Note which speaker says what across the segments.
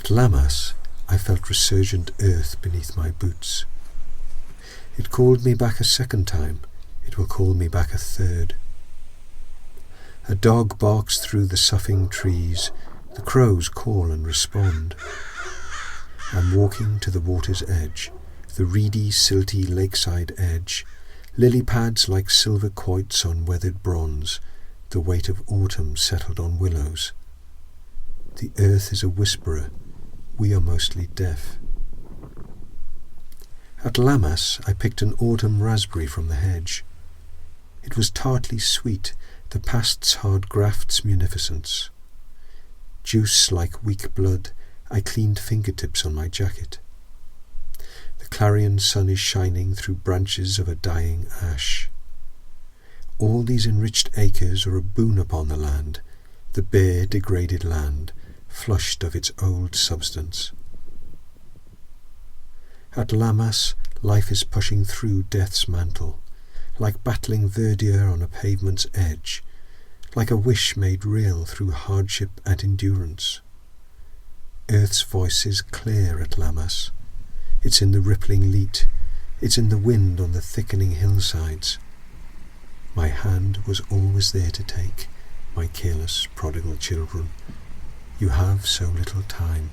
Speaker 1: At Lammas, I felt resurgent earth beneath my boots. It called me back a second time. It will call me back a third. A dog barks through the soughing trees. The crows call and respond. I'm walking to the water's edge, the reedy, silty lakeside edge, lily pads like silver quoits on weathered bronze, the weight of autumn settled on willows. The earth is a whisperer. We are mostly deaf. At Lammas, I picked an autumn raspberry from the hedge. It was tartly sweet, the past's hard graft's munificence. Juice like weak blood, I cleaned fingertips on my jacket. The clarion sun is shining through branches of a dying ash. All these enriched acres are a boon upon the land, the bare, degraded land, flushed of its old substance. At Lammas, life is pushing through death's mantle, like battling verdure on a pavement's edge, like a wish made real through hardship and endurance. Earth's voice is clear at Lammas. It's in the rippling leat, it's in the wind on the thickening hillsides. My hand was always there to take, my careless, prodigal children. You have so little time.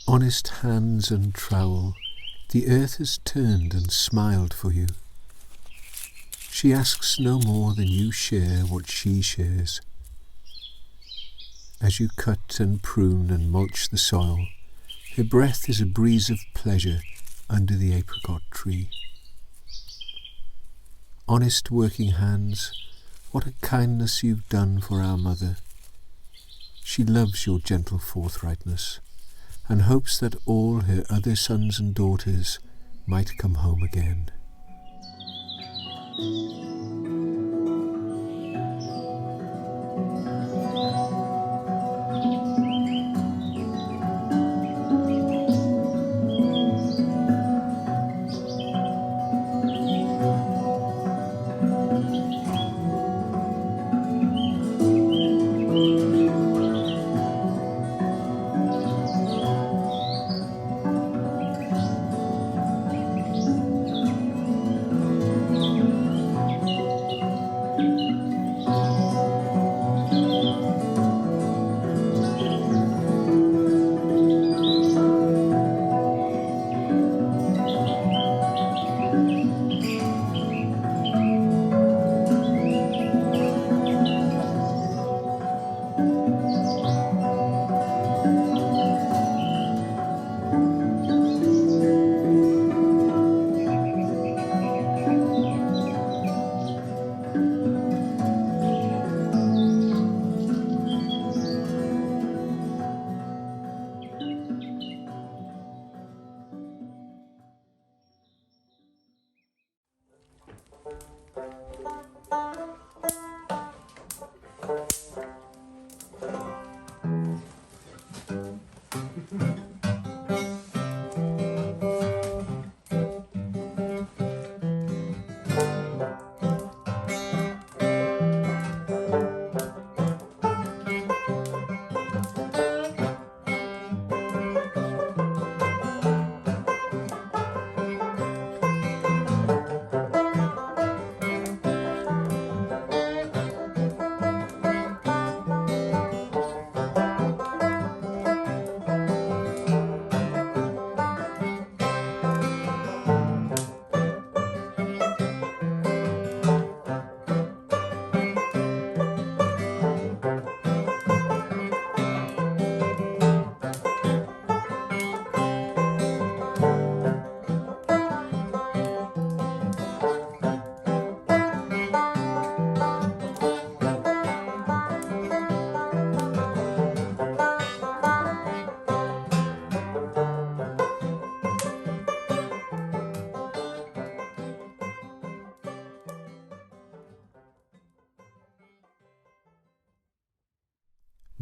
Speaker 1: Honest hands and trowel, the earth has turned and smiled for you. She asks no more than you share what she shares. As you cut and prune and mulch the soil, her breath is a breeze of pleasure under the apricot tree. Honest working hands, what a kindness you've done for our mother. She loves your gentle forthrightness, and hopes that all her other sons and daughters might come home again.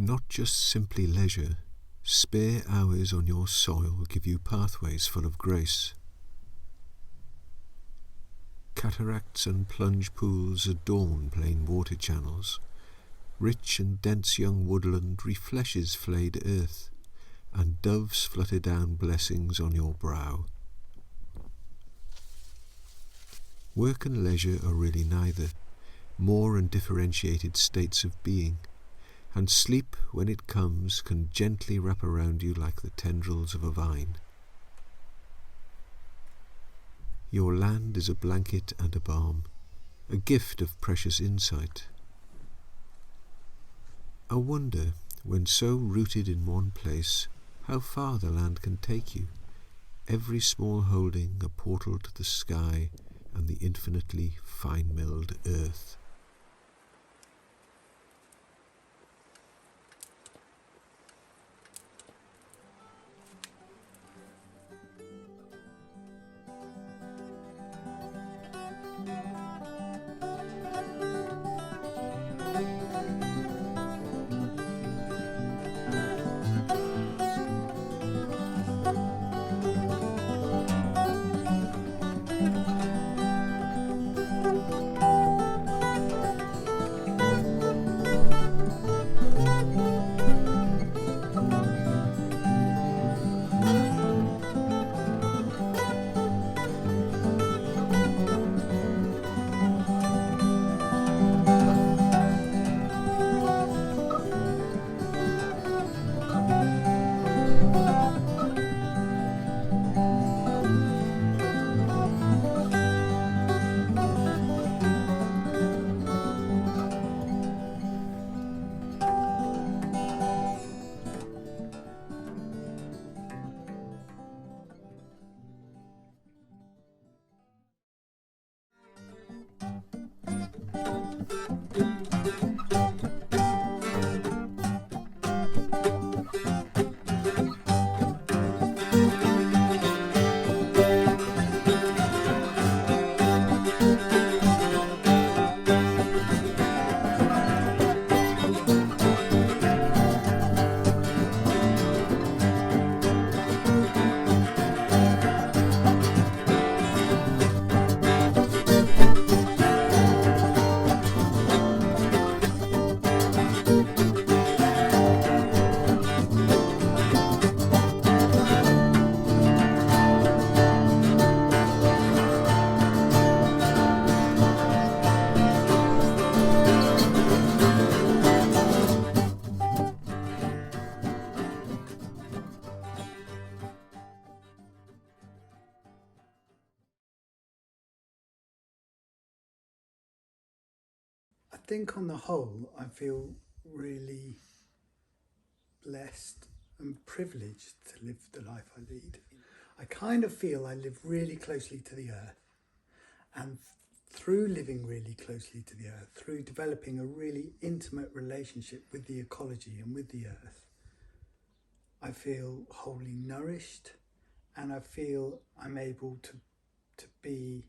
Speaker 1: Not just simply leisure, spare hours on your soil give you pathways full of grace. Cataracts and plunge pools adorn plain water channels. Rich and dense young woodland refleshes flayed earth, and doves flutter down blessings on your brow. Work and leisure are really neither, more undifferentiated states of being, and sleep, when it comes, can gently wrap around you like the tendrils of a vine. Your land is a blanket and a balm, a gift of precious insight. I wonder, when so rooted in one place, how far the land can take you, every small holding a portal to the sky and the infinitely fine-milled earth.
Speaker 2: I think on the whole, I feel really blessed and privileged to live the life I lead. I kind of feel I live really closely to the earth, and through living really closely to the earth, through developing a really intimate relationship with the ecology and with the earth, I feel wholly nourished, and I feel I'm able to be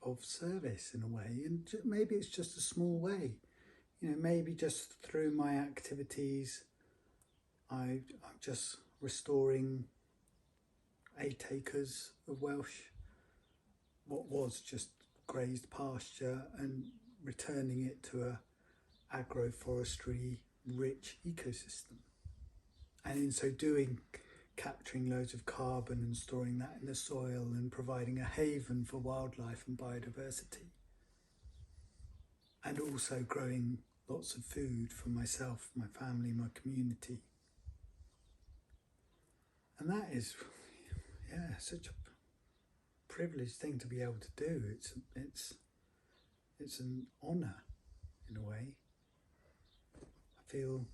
Speaker 2: of service in a way, and maybe it's just a small way. Maybe just through my activities, I'm just restoring 8 acres of what was just grazed pasture, and returning it to a agroforestry rich ecosystem. And in so doing, capturing loads of carbon and storing that in the soil and providing a haven for wildlife and biodiversity. And also growing lots of food for myself, my family, my community. And that is, such a privileged thing to be able to do. It's an honour in a way. I feel,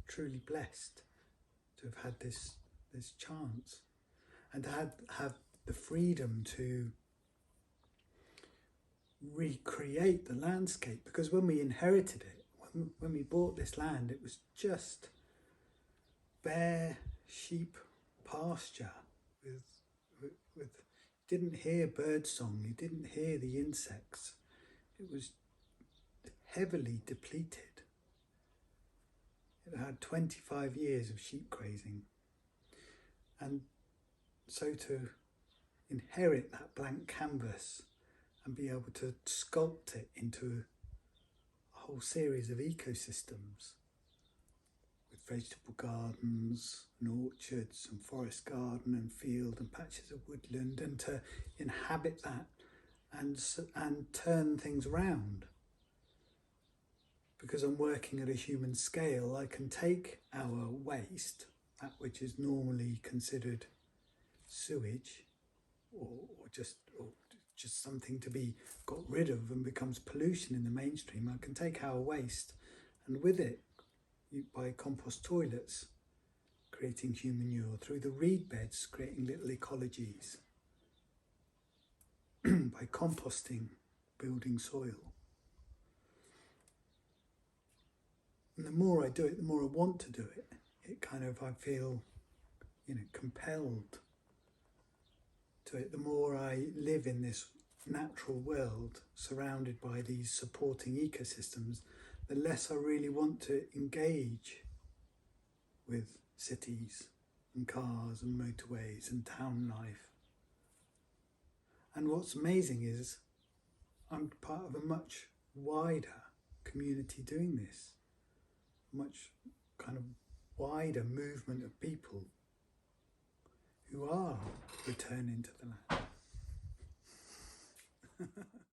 Speaker 2: truly blessed to have had this chance, and to have the freedom to recreate the landscape. Because when we inherited it, when we bought this land, it was just bare sheep pasture with didn't hear bird song, you didn't hear the insects. It was heavily depleted. It had 25 years of sheep grazing. And so to inherit that blank canvas and be able to sculpt it into a whole series of ecosystems with vegetable gardens and orchards and forest garden and field and patches of woodland, and to inhabit that and turn things around. Because I'm working at a human scale, I can take our waste, that which is normally considered sewage, or just something to be got rid of and becomes pollution in the mainstream. I can take our waste, and with it, by compost toilets, creating human manure, through the reed beds, creating little ecologies, by composting, building soil. And the more I do it, the more I want to do it. I feel, compelled to it. The more I live in this natural world, surrounded by these supporting ecosystems, the less I really want to engage with cities and cars and motorways and town life. And what's amazing is I'm part of a much wider community doing this, much kind of wider movement of people who are returning to the land.